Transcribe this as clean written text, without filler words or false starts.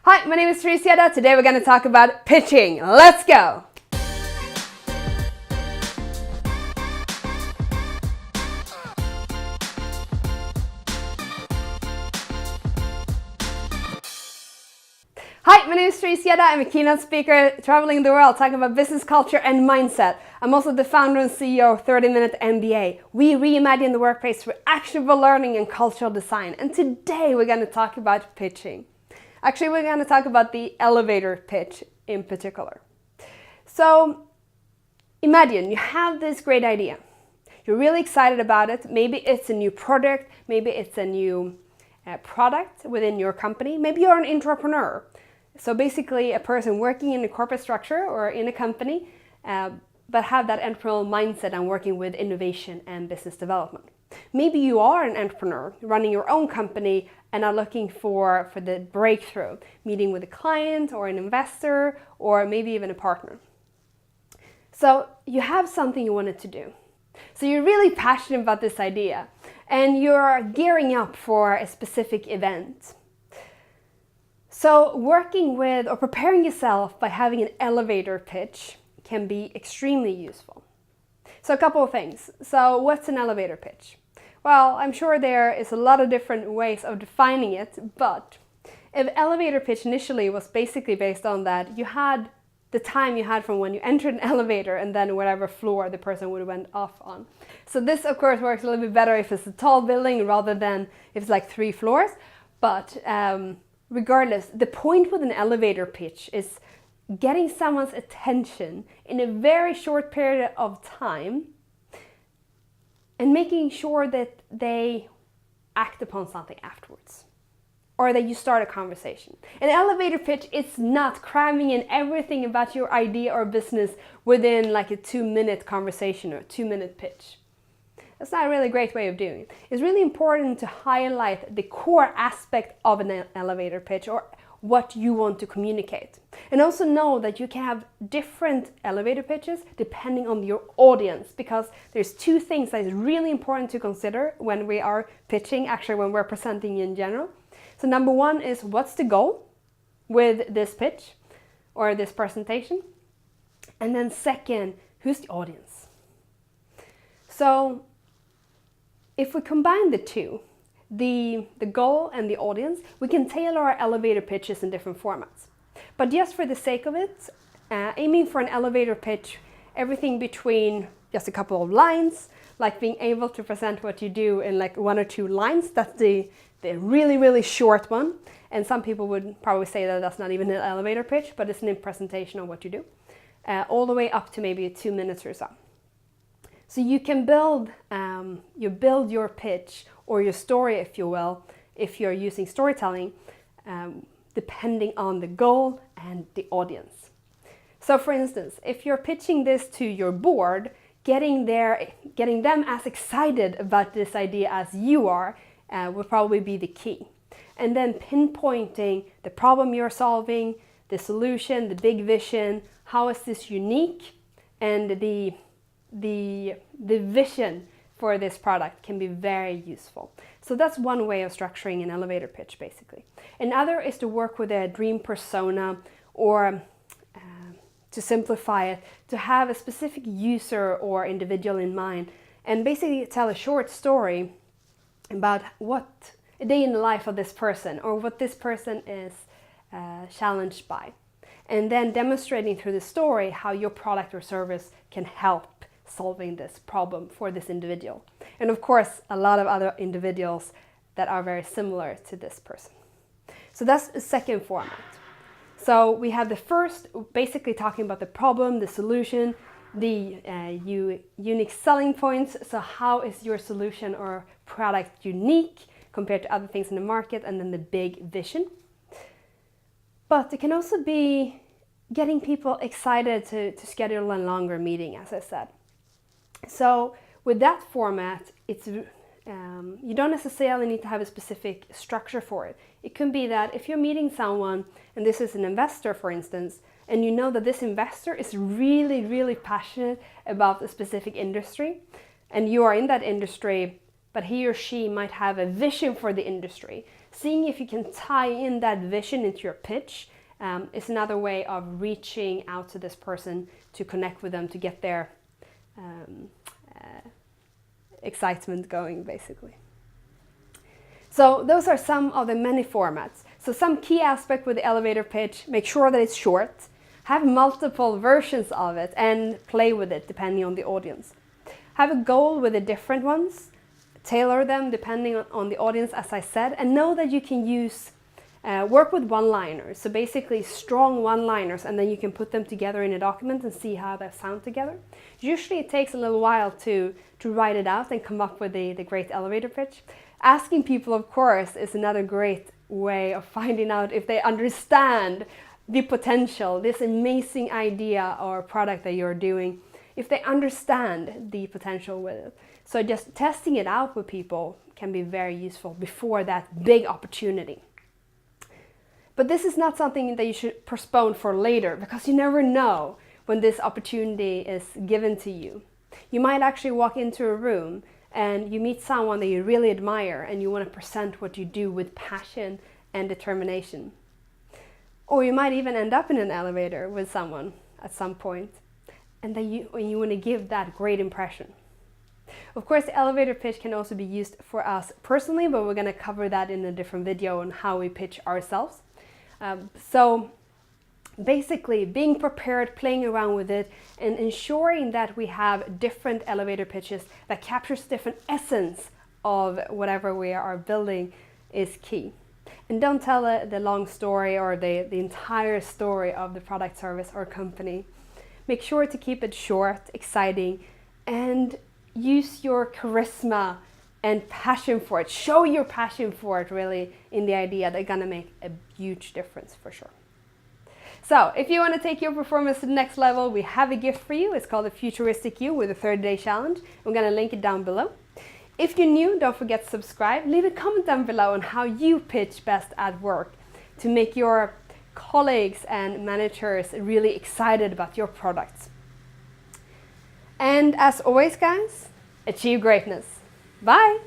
Hi, my name is Teresa. Today we're going to talk about pitching. Let's go! Hi, my name is Teresa. I'm a keynote speaker traveling the world talking about business culture and mindset. I'm also the founder and CEO of 30-Minute MBA. We reimagine the workplace through actionable learning and cultural design. And today we're going to talk about pitching. Actually, we're going to talk about the elevator pitch in particular. So imagine you have this great idea. You're really excited about it. Maybe it's a new product. Maybe it's a new product within your company. Maybe you're an entrepreneur. So basically a person working in a corporate structure or in a company, but have that entrepreneurial mindset and working with innovation and business development. Maybe you are an entrepreneur running your own company and are looking for the breakthrough, meeting with a client or an investor or maybe even a partner. So you have something you wanted to do. So you're really passionate about this idea and you're gearing up for a specific event. So working with or preparing yourself by having an elevator pitch can be extremely useful. So a couple of things. So what's an elevator pitch? Well, I'm sure there is a lot of different ways of defining it, but an elevator pitch initially was basically based on that you had the time you had from when you entered an elevator and then whatever floor the person would have went off on. So this of course works a little bit better if it's a tall building rather than if it's like 3 floors, but regardless, the point with an elevator pitch is getting someone's attention in a very short period of time and making sure that they act upon something afterwards or that you start a conversation. An elevator pitch is not cramming in everything about your idea or business within like a 2-minute conversation or a 2-minute pitch. That's not a really great way of doing it. It's really important to highlight the core aspect of an elevator pitch or what you want to communicate. And also know that you can have different elevator pitches depending on your audience, because there's 2 things that is really important to consider when we are pitching, actually when we're presenting in general. So number 1 is what's the goal with this pitch or this presentation? And then second, who's the audience? So if we combine the 2, the goal and the audience, we can tailor our elevator pitches in different formats. But just for the sake of it, aiming for an elevator pitch, everything between just a couple of lines, like being able to present what you do in like 1 or 2 lines, that's the really, really short one. And some people would probably say that that's not even an elevator pitch, but it's a presentation of what you do, all the way up to maybe 2 minutes or so. So you can build your pitch or your story, if you will, if you're using storytelling, depending on the goal and the audience. So for instance, if you're pitching this to your board, getting them as excited about this idea as you are will probably be the key. And then pinpointing the problem you're solving, the solution, the big vision, how is this unique, and the vision for this product can be very useful. So that's one way of structuring an elevator pitch basically. Another is to work with a dream persona, or to simplify it, to have a specific user or individual in mind and basically tell a short story about what a day in the life of this person or what this person is challenged by. And then demonstrating through the story how your product or service can help solving this problem for this individual. And of course, a lot of other individuals that are very similar to this person. So that's the second format. So we have the first, basically talking about the problem, the solution, the unique selling points. So how is your solution or product unique compared to other things in the market, and then the big vision. But it can also be getting people excited to schedule a longer meeting, as I said. So with that format, it's you don't necessarily need to have a specific structure for it. It can be that if you're meeting someone, and this is an investor for instance, and you know that this investor is really, really passionate about a specific industry, and you are in that industry, but he or she might have a vision for the industry. Seeing if you can tie in that vision into your pitch is another way of reaching out to this person to connect with them, to get their excitement going, basically. So those are some of the many formats. So some key aspect with the elevator pitch: make sure that it's short, have multiple versions of it, and play with it depending on the audience. Have a goal with the different ones, tailor them depending on the audience, as I said, and know that you can use work with one-liners, so basically strong one-liners, and then you can put them together in a document and see how they sound together. Usually it takes a little while to write it out and come up with the great elevator pitch. Asking people, of course, is another great way of finding out if they understand the potential, this amazing idea or product that you're doing, if they understand the potential with it. So just testing it out with people can be very useful before that big opportunity. But this is not something that you should postpone for later, because you never know when this opportunity is given to you. You might actually walk into a room and you meet someone that you really admire and you want to present what you do with passion and determination. Or you might even end up in an elevator with someone at some point, and then you want to give that great impression. Of course, the elevator pitch can also be used for us personally, but we're going to cover that in a different video on how we pitch ourselves. So basically, being prepared, playing around with it, and ensuring that we have different elevator pitches that captures different essence of whatever we are building is key. And don't tell the long story or the entire story of the product, service, or company. Make sure to keep it short, exciting, and use your charisma and passion for it. Show your passion for it, really, in the idea. They're gonna make a huge difference for sure. So if you want to take your performance to the next level, we have a gift for you. It's called the Futuristic You with a 30-day challenge. I'm gonna link it down below. If you're new, don't forget to subscribe. Leave a comment down below on how you pitch best at work to make your colleagues and managers really excited about your products. And as always, guys, achieve greatness. Bye!